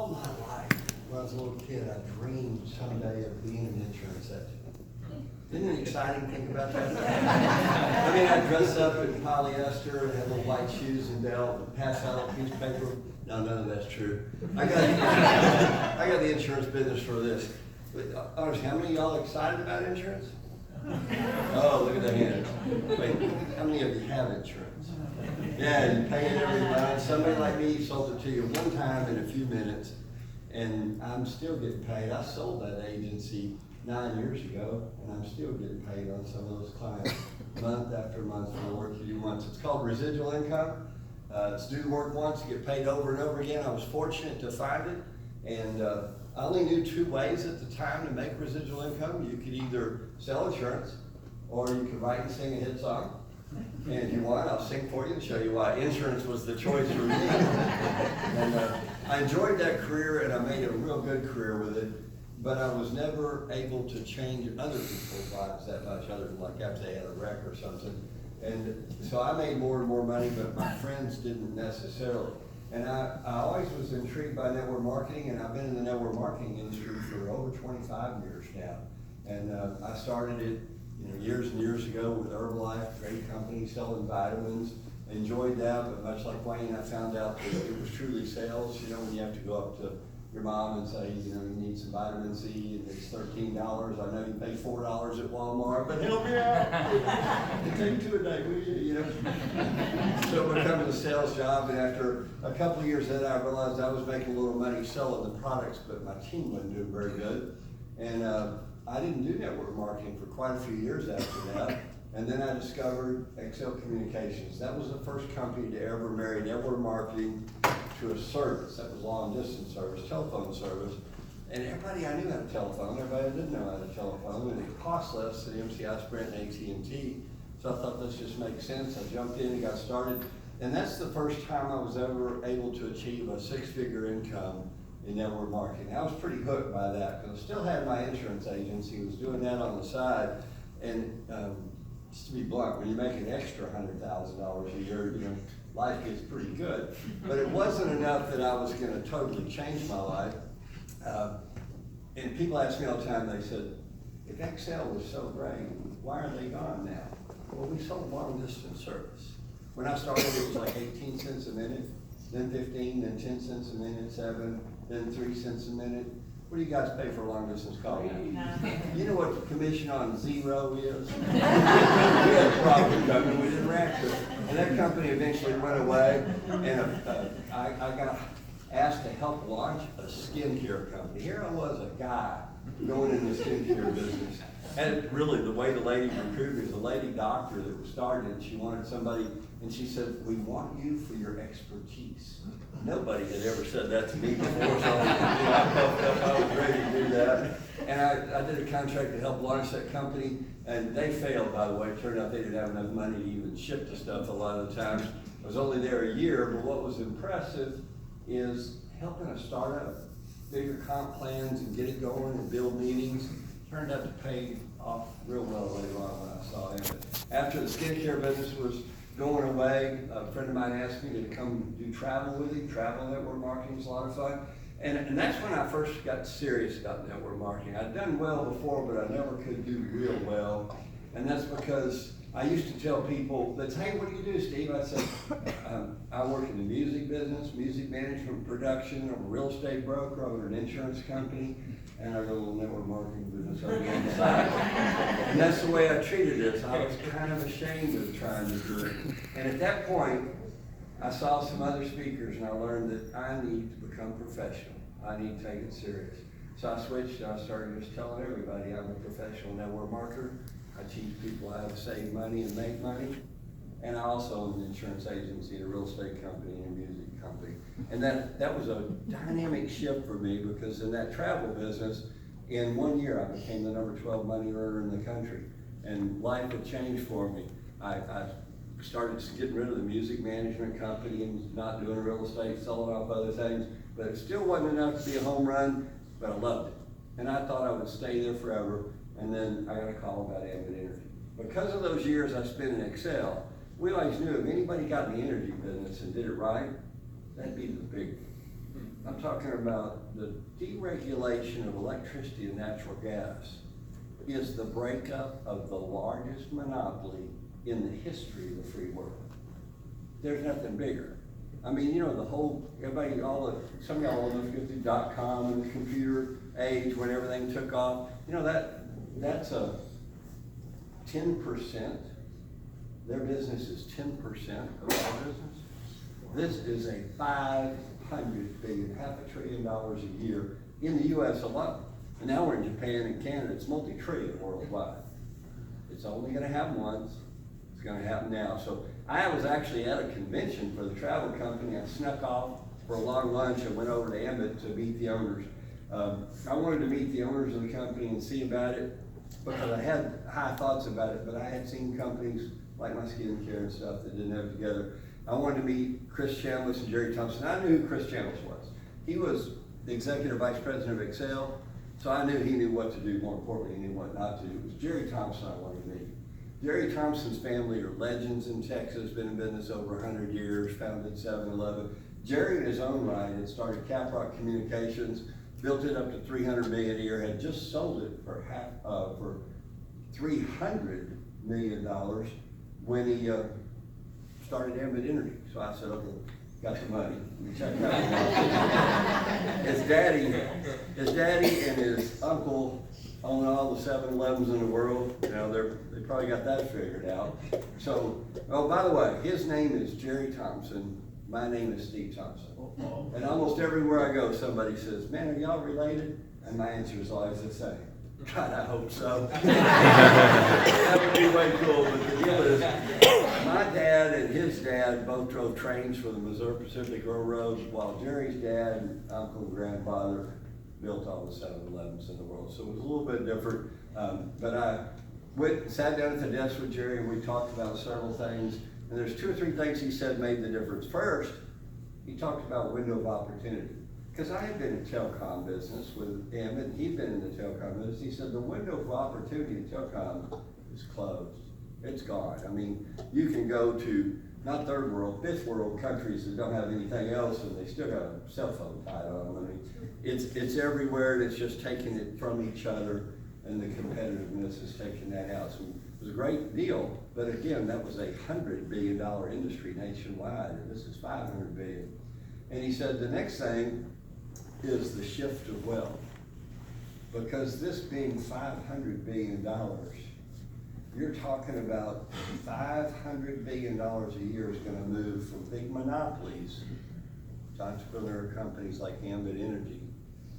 All my life, when I was a little kid, I dreamed someday of being an insurance agent. Isn't it exciting to think about that? I mean, I'd dress up in polyester and have little white shoes and belt, pass out a piece of paper. No, none of that's true. I got the insurance business for this. But honestly, how many of y'all excited about insurance? Oh, look at the hand. Wait, how many of you have insurance? Yeah, you pay it every month. Somebody like me sold it to you one time in a few minutes, and I'm still getting paid. I sold that agency 9 years ago, and I'm still getting paid on some of those clients month after month for the work you do once. It's called residual income. It's do the work once, get paid over and over again. I was fortunate to find it, and I only knew two ways at the time to make residual income. You could either sell insurance, or you could write and sing a hit song. And if you want, I'll sing for you and show you why insurance was the choice for me. And I enjoyed that career, and I made a real good career with it, but I was never able to change other people's lives that much, other than like after they had a wreck or something. And so I made more and more money, but my friends didn't necessarily. And I always was intrigued by network marketing, and I've been in the network marketing industry for over 25 years now. And I started it years and years ago with Herbalife, great company, selling vitamins. Enjoyed that, but much like Wayne, I found out that it was truly sales. When you have to go up to your mom and say, you need some vitamin C, and it's $13. I know you pay $4 at Walmart, but help me out. Take two a day, will you? So it became a sales job, and after a couple of years of that, I realized I was making a little money selling the products, but my team wasn't doing very good. And I didn't do network marketing for quite a few years after that. And then I discovered Excel Communications. That was the first company to ever marry network marketing to a service. That was long distance service, telephone service. And everybody I knew had a telephone. Everybody didn't know how to telephone, and it cost less than MCI, Sprint, and AT&T. So I thought this just makes sense. I jumped in and got started. And that's the first time I was ever able to achieve a six-figure income in network marketing. I was pretty hooked by that, because I still had my insurance agency, was doing that on the side. And just to be blunt, when you make an extra $100,000 a year, life gets pretty good. But it wasn't enough that I was going to totally change my life. And people ask me all the time, they said, if Excel was so great, why are they gone now? Well, we sold long distance service. When I started, it was like 18 cents a minute, then 15, then 10 cents a minute, 7, then 3 cents a minute. What do you guys pay for a long distance call now? You know what the commission on zero is? We had a problem coming, we didn't react to it. And that company eventually went away, and I got asked to help launch a skincare company. Here I was, a guy going in the skincare business. And really, the way the lady recruited me was a lady doctor that was started. She wanted somebody, and she said, we want you for your expertise. Nobody had ever said that to me before, so I puffed up, I was ready to do that. And I did a contract to help launch that company, and they failed, by the way. It turned out they didn't have enough money to even ship the stuff a lot of the times. I was only there a year, but what was impressive is helping a startup figure comp plans and get it going and build meetings. Turned out to pay off real well later on when I saw it. After the skincare business was going away, a friend of mine asked me to come do travel with him. Travel network marketing was a lot of fun. And that's when I first got serious about network marketing. I'd done well before, but I never could do real well. And that's because I used to tell people, they'd say, hey, what do you do, Steve? I said, I work in the music business, music management, production. I'm a real estate broker, I own an insurance company, and I got a little network marketing business over on the side. And that's the way I treated this. I was kind of ashamed of trying to do it. And at that point, I saw some other speakers, and I learned that I need to become professional. I need to take it serious. So I switched, and I started just telling everybody I'm a professional network marketer. I teach people how to save money and make money. And I also own an insurance agency, a real estate company, and a music company. And that was a dynamic shift for me, because in that travel business, in 1 year, I became the number 12 money earner in the country. And life had changed for me. I started getting rid of the music management company and not doing real estate, selling off other things. But it still wasn't enough to be a home run, but I loved it. And I thought I would stay there forever. And then I got a call about Ambit Energy. Because of those years I spent in Excel, we always knew if anybody got in the energy business and did it right, that'd be the big I'm talking about the deregulation of electricity and natural gas is the breakup of the largest monopoly in the history of the free world. There's nothing bigger. I mean, you know, the whole, everybody, some of y'all know .com and the computer age when everything took off. You know, that's a 10%. Their business is 10% of our business. This is a $500 billion, $500 billion a year in the US alone. And now we're in Japan and Canada. It's multi-trillion worldwide. It's only gonna happen once. It's gonna happen now. So I was actually at a convention for the travel company. I snuck off for a long lunch and went over to Ambit to meet the owners. I wanted to meet the owners of the company and see about it because I had high thoughts about it, but I had seen companies like my skincare and stuff that didn't have it together. I wanted to meet Chris Chambliss and Jerry Thompson. I knew who Chris Chambliss was. He was the executive vice president of Excel, so I knew he knew what to do. More importantly, he knew what not to do. It was Jerry Thompson I wanted to meet. Jerry Thompson's family are legends in Texas, been in business over 100 years, founded 7-Eleven. Jerry in his own right had started Caprock Communications, built it up to $300 million a year, had just sold it for $300 million when he started Ambit Energy. So I said, okay, got some money. Let me check it out. His daddy and his uncle own all the 7-Elevens in the world. You know, they probably got that figured out. So, oh, by the way, his name is Jerry Thompson. My name is Steve Thompson. And almost everywhere I go, somebody says, man, are y'all related? And my answer is always the same. God, I hope so. That would be way cool, but the deal is, my dad and his dad both drove trains for the Missouri Pacific Railroad, while Jerry's dad and uncle and grandfather built all the 7-Elevens in the world. So it was a little bit different, but I went and sat down at the desk with Jerry and we talked about several things, and there's 2 or 3 things he said made the difference. First, he talked about window of opportunity. Because I had been in telecom business with Ambit, and he'd been in the telecom business. He said the window of opportunity in telecom is closed. It's gone. I mean, you can go to not third world, fifth world countries that don't have anything else, and they still got a cell phone tied on them. I mean, it's everywhere, and it's just taking it from each other, and the competitiveness is taking that out. So it was a great deal, but again, that was a $100 billion industry nationwide, and this is $500 billion. And he said the next thing is the shift of wealth. Because this being $500 billion, you're talking about $500 billion a year is gonna move from big monopolies to entrepreneur companies like Ambit Energy.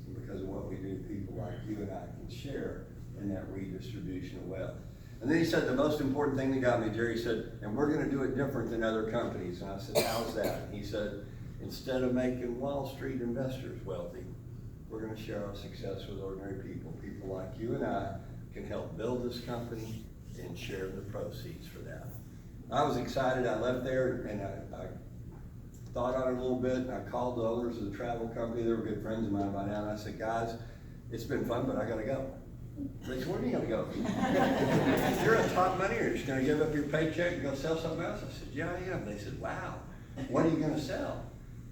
And because of what we do, people like you and I can share in that redistribution of wealth. And then he said the most important thing that got me, Jerry said, and we're gonna do it different than other companies. And I said, how's that? And he said, instead of making Wall Street investors wealthy, we're going to share our success with ordinary people. People like you and I can help build this company and share the proceeds for that. I was excited. I left there and I thought on it a little bit, and I called the owners of the travel company. They were good friends of mine by now, and I said, guys, it's been fun, but I got to go. They said, where are you going to go? You're a top money, you're just going to give up your paycheck and go sell something else? I said, yeah, I am. They said, wow, what are you going to sell?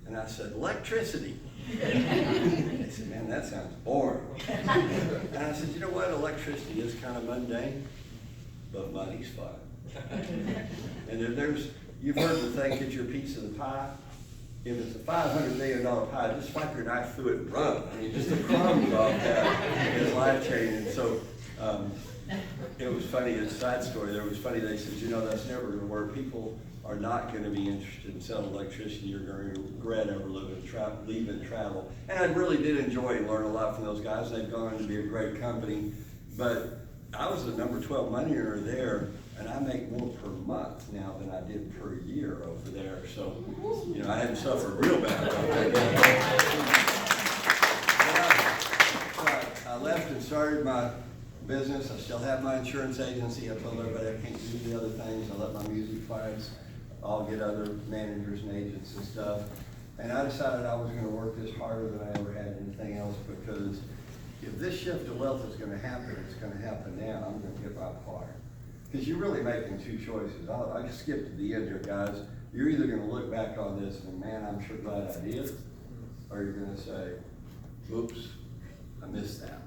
And I said, electricity. They said, man, that sounds boring. And I said, you know what, electricity is kind of mundane, but money's fun. And if you've heard the thing, get your piece of the pie. If it's a $500 million pie, just swipe your knife through it and run. I mean, just the crumbs off that is life-changing. So it was funny, a side story there, it was funny, they said, you know, that's never going to work. People are not going to be interested in selling electricity. You're going to regret ever leaving travel. And I really did enjoy and learn a lot from those guys. They've gone on to be a great company. But I was the number 12 money earner there, and I make more per month now than I did per year over there. So, you know, I hadn't suffered real bad about that. I left and started my business. I still have my insurance agency. I told everybody I can't do the other things. I let my music clients all get other managers and agents and stuff. And I decided I was going to work this harder than I ever had anything else, because if this shift of wealth is going to happen, it's going to happen now. I'm going to get my part. Because you're really making 2 choices. I just skipped to the end here, guys. You're either going to look back on this and, man, I'm sure glad I did, or you're gonna say, oops, I missed that.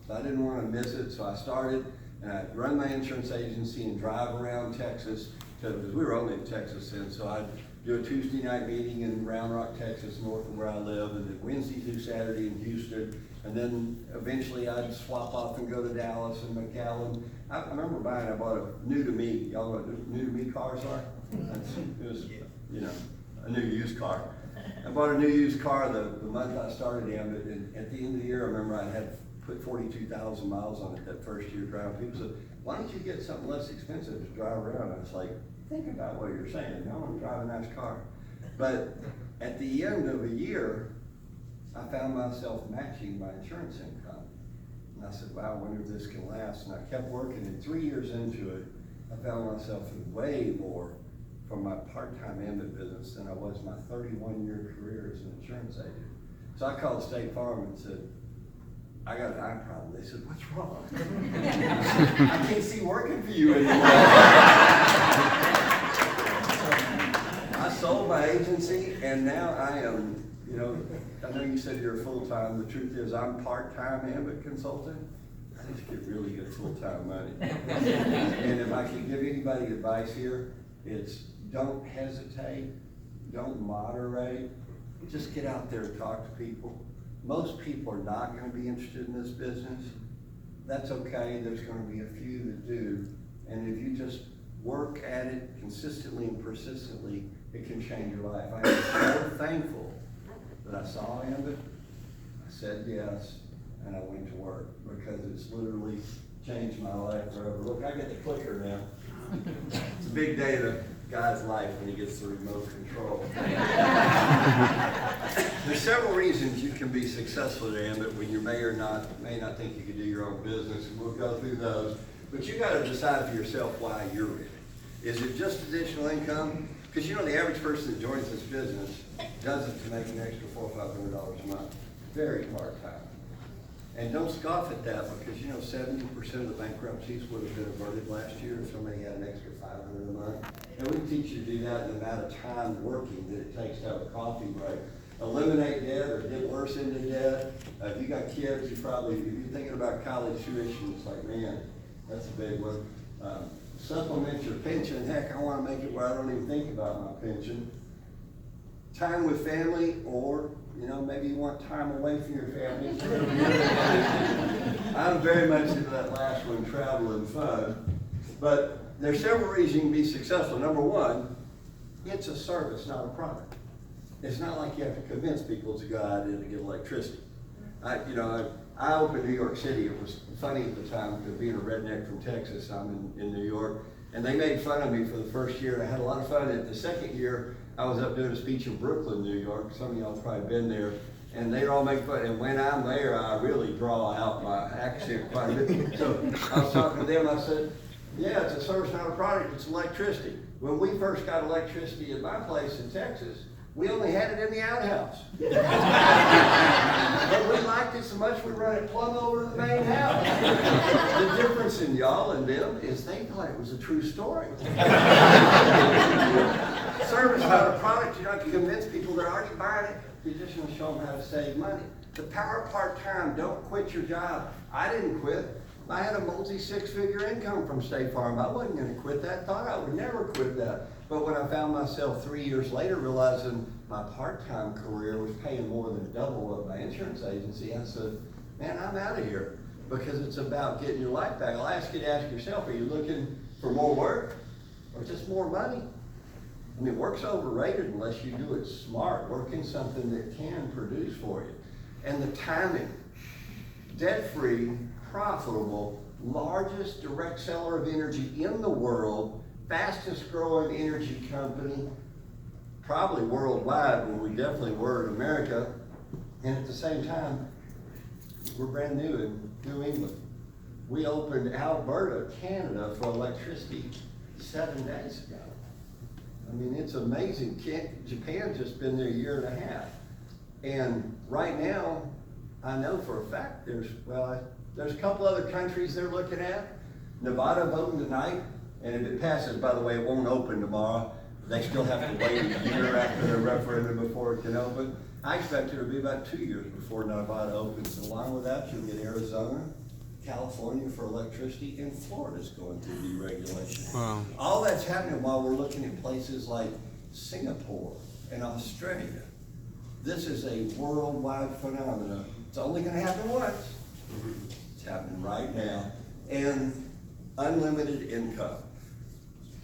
So I didn't wanna miss it, so I started, and I'd run my insurance agency and drive around Texas, because we were only in Texas then, so I'd do a Tuesday night meeting in Round Rock, Texas, north of where I live, and then Wednesday through Saturday in Houston, and then eventually I'd swap off and go to Dallas and McAllen. I remember I bought a new to me, y'all know what new to me cars are? It was, you know, a new used car. I bought a new used car the month I started Ambit, and at the end of the year, I remember I had put 42,000 miles on it that first year driving. People said, why don't you get something less expensive to drive around? I was like, think about what you're saying. I want to drive a nice car. But at the end of a year, I found myself matching my insurance income. And I said, wow, I wonder if this can last. And I kept working, and 3 years into it, I found myself in way more from my part-time Ambit business than I was my 31-year career as an insurance agent. So I called State Farm and said, I got an eye problem. They said, what's wrong? I can't see working for you anymore. I sold my agency, and now I am, you know, I know you said you're full-time. The truth is I'm part-time Ambit consultant. I just get really good full-time money. And if I can give anybody advice here, it's don't hesitate, don't moderate, just get out there and talk to people. Most people are not going to be interested in this business. That's okay, there's going to be a few that do. And if you just work at it consistently and persistently, it can change your life. I am so thankful that I saw Ambit, I said yes, and I went to work, because it's literally changed my life forever. Look, I get the clicker now. It's a big day in a guy's life when he gets the remote control. There's several reasons you can be successful at Ambit when you may not think you can do your own business, and we'll go through those. But you got to decide for yourself why you're in it. Is it just additional income? Because you know the average person that joins this business does it to make an extra $400 or $500 a month. Very part-time. And don't scoff at that, because you know 70% of the bankruptcies would have been averted last year if somebody had an extra $500 a month. And we can teach you to do that in the amount of time working that it takes to have a coffee break. Eliminate debt or get worse into debt. If you got kids, if you're thinking about college tuition, it's like, man, that's a big one. Supplement your pension. Heck, I want to make it where I don't even think about my pension. Time with family, or you know, maybe you want time away from your family. I'm very much into that last one, travel and fun. But there's several reasons you can be successful. Number one, it's a service, not a product. It's not like you have to convince people it's a good idea to get electricity. I opened New York City. It was funny at the time, because being a redneck from Texas, I'm in New York, and they made fun of me for the first year. I had a lot of fun. At the second year, I was up doing a speech in Brooklyn, New York. Some of y'all have probably been there. And they'd all make fun. And when I'm there, I really draw out my accent quite a bit. So I was talking to them. I said, yeah, it's a service, not a product. It's electricity. When we first got electricity at my place in Texas, we only had it in the outhouse. But we liked it so much we run it plumb over to the main house. The difference in y'all and them is they thought it was a true story. Service, not a product. You don't have to convince people that are already buying it. You're just going to show them how to save money. The power of part-time. Don't quit your job. I didn't quit. I had a multi-six-figure income from State Farm. I wasn't going to quit that. Thought I would never quit that. But when I found myself 3 years later realizing my part-time career was paying more than double what my insurance agency, I said, man, I'm out of here, because it's about getting your life back. I'll ask you to ask yourself, are you looking for more work or just more money? I mean, work's overrated unless you do it smart, working something that can produce for you. And the timing, debt-free, profitable, largest direct seller of energy in the world, fastest growing energy company, probably worldwide, but we definitely were in America. And at the same time, we're brand new in New England. We opened Alberta, Canada for electricity 7 days ago. I mean, it's amazing. Japan's just been there a year and a half. And right now, I know for a fact there's a couple other countries they're looking at. Nevada voting tonight, and if it passes, by the way, it won't open tomorrow. They still have to wait a year after their referendum before it can open. I expect it'll be about 2 years before Nevada opens. Along with that, you'll get Arizona, California for electricity, and Florida's going through deregulation. Wow. All that's happening while we're looking at places like Singapore and Australia. This is a worldwide phenomenon. It's only going to happen once. It's happening right now. And unlimited income.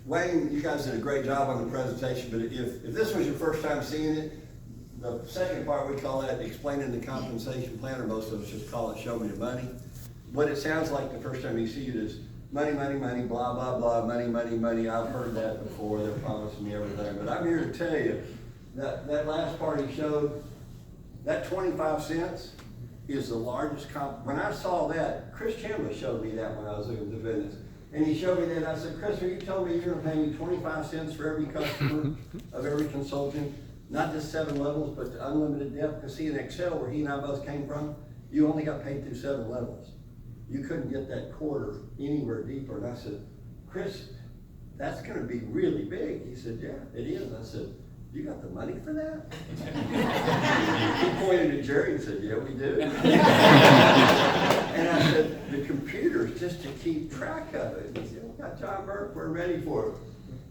Wayne, you guys did a great job on the presentation, but if this was your first time seeing it, the second part, we call that explaining the compensation plan, or most of us just call it show me the money. What it sounds like the first time you see it is money, money, money, blah, blah, blah, money, money, money. I've heard that before. They're promising me everything. But I'm here to tell you that last part he showed, that 25 cents is the largest when I saw that, Chris Chandler showed me that when I was looking at the business. And he showed me that, I said, Chris, are you telling me you're gonna pay me 25 cents for every customer of every consultant? Not just 7 levels, but the unlimited depth? Because see, in Excel, where he and I both came from, you only got paid through 7 levels. You couldn't get that quarter anywhere deeper. And I said, Chris, that's gonna be really big. He said, yeah, it is. I said, you got the money for that? He pointed at Jerry and said, yeah, we do. And I said, the computers, just to keep track of it. He said, we got John Burke, we're ready for it.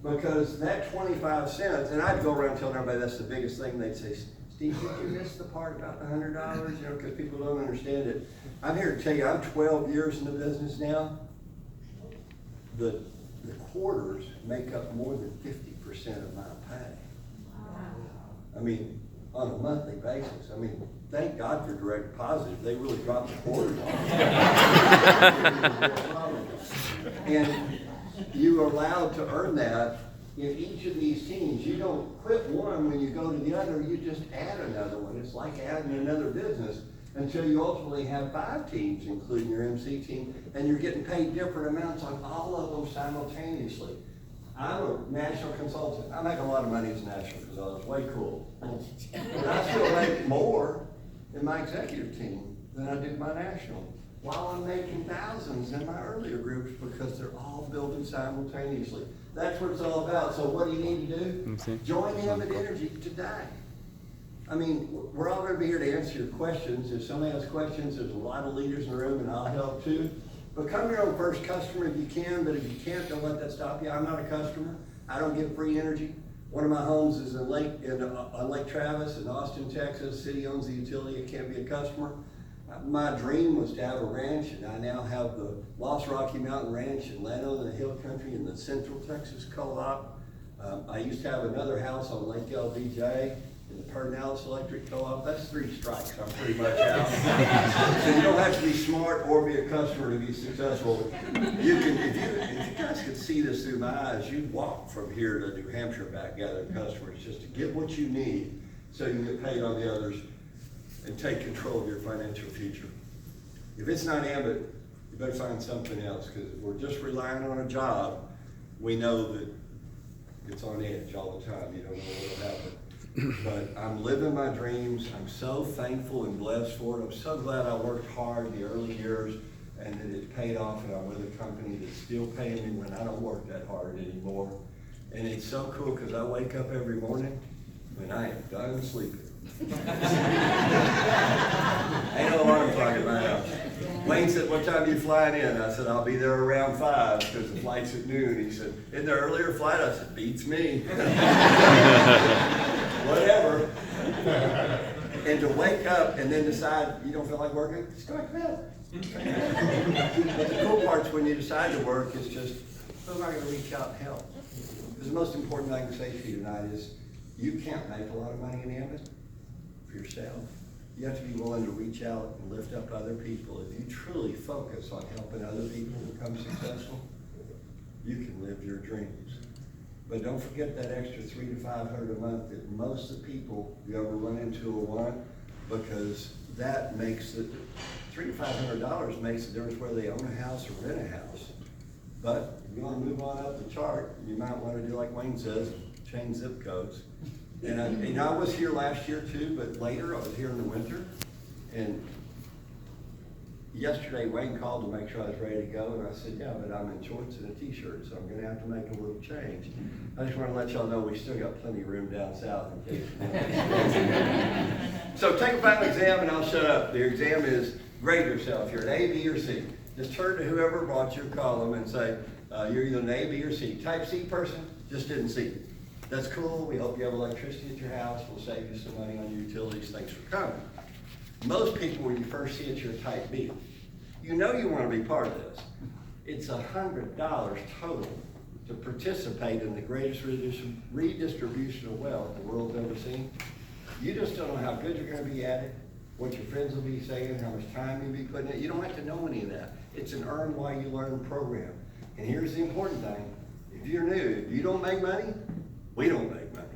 Because that 25 cents, and I'd go around telling everybody that's the biggest thing. They'd say, Steve, did you miss the part about the $100? You know, because people don't understand it. I'm here to tell you, I'm 12 years in the business now. The quarters make up more than 50% of my pay. I mean, on a monthly basis. I mean, thank God for direct deposit. They really dropped the quarters on it. And you are allowed to earn that in each of these teams. You don't quit one when you go to the other, you just add another one. It's like adding another business until you ultimately have 5 teams, including your MC team, and you're getting paid different amounts on all of them simultaneously. I'm a national consultant. I make a lot of money as a national consultant. It's way cool. But I still make more in my executive team than I do my national, while I'm making thousands in my earlier groups because they're all building simultaneously. That's what it's all about. So what do you need to do? Join Ambit Energy today. I mean, we're all going to be here to answer your questions. If somebody has questions, there's a lot of leaders in the room, and I'll help too. Become your own first customer if you can, but if you can't, don't let that stop you. I'm not a customer. I don't get free energy. One of my homes is on Lake Travis in Austin, Texas. City owns the utility. It can't be a customer. My dream was to have a ranch, and I now have the Lost Rocky Mountain Ranch in Llano in the Hill Country in the Central Texas Co-op. I used to have another house on Lake LBJ in the Pernalis Electric Co-op. That's 3 strikes. I'm pretty much out. So you don't have to be smart or be a customer to be successful. You can, if you guys could see this through my eyes, you'd walk from here to New Hampshire back gathering customers just to get what you need so you can get paid on the others and take control of your financial future. If it's not Ambit, you better find something else, because if we're just relying on a job, we know that it's on edge all the time. You don't know what will happen. But I'm living my dreams. I'm so thankful and blessed for it. I'm so glad I worked hard the early years and that it paid off, and I'm with a company that's still paying me when I don't work that hard anymore. And it's so cool because I wake up every morning when I am done sleeping. Ain't no alarm clock in my house. Wayne said, what time are you flying in? I said, I'll be there around 5 because the flight's at noon. He said, isn't there an earlier flight? I said, beats me. Whatever. And to wake up and then decide you don't feel like working, just go back to bed. But the cool part's when you decide to work, it's just, who am I going to reach out and help? Because the most important thing I can say to you tonight is, you can't make a lot of money in Ambit for yourself. You have to be willing to reach out and lift up other people. If you truly focus on helping other people become successful, you can live your dreams. But don't forget that extra $300 to $500 a month that most of the people you ever run into will want, because that makes it, $300 to $500 makes a difference whether they own a house or rent a house. But if you want to move on up the chart, you might want to do like Wayne says, change zip codes. And I was here last year too, but later I was here in the winter. And yesterday Wayne called to make sure I was ready to go, and I said, yeah, but I'm in shorts and a t-shirt, so I'm gonna have to make a little change. I just wanna let y'all know we still got plenty of room down south in case. So take a final exam and I'll shut up. The exam is grade yourself. You're an A, B, or C. Just turn to whoever brought you, call them and say, you're either an A, B, or C. Type C person, just didn't see. That's cool. We hope you have electricity at your house. We'll save you some money on your utilities. Thanks for coming. Most people, when you first see it, you're type B. You know you want to be part of this. It's $100 total to participate in the greatest redistribution of wealth the world's ever seen. You just don't know how good you're going to be at it, what your friends will be saying, how much time you'll be putting in. You don't have to know any of that. It's an earn while you learn program. And here's the important thing. If you're new, if you don't make money, we don't make money.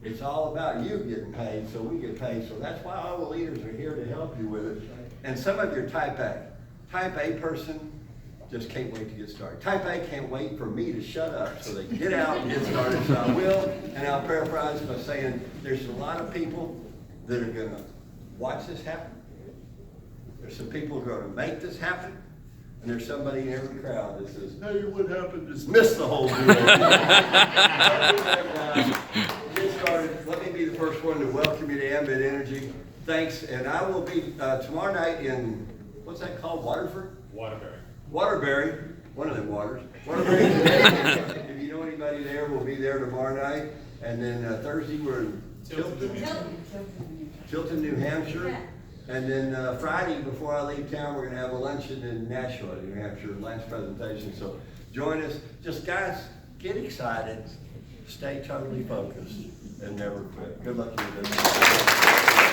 It's all about you getting paid, so we get paid. So that's why all the leaders are here to help you with it. And some of you are type A. Type A person just can't wait to get started. Type A can't wait for me to shut up so they can get out and get started. So I will, and I'll paraphrase by saying there's a lot of people that are going to watch this happen. There's some people who are going to make this happen. And there's somebody in every crowd that says, hey, what happened? Just miss the whole deal. Get started. Let me be the first one to welcome you to Ambit Energy. Thanks. And I will be tomorrow night in, what's that called? Waterford? Waterbury. Waterbury. One of them waters. Waterbury. If you know anybody there, we'll be there tomorrow night. And then Thursday, we're in Tilton, New Hampshire. And then Friday, before I leave town, we're going to have a luncheon in Nashua, New Hampshire, lunch presentation. So join us. Just guys, get excited, stay totally focused, and never quit. Good luck to you.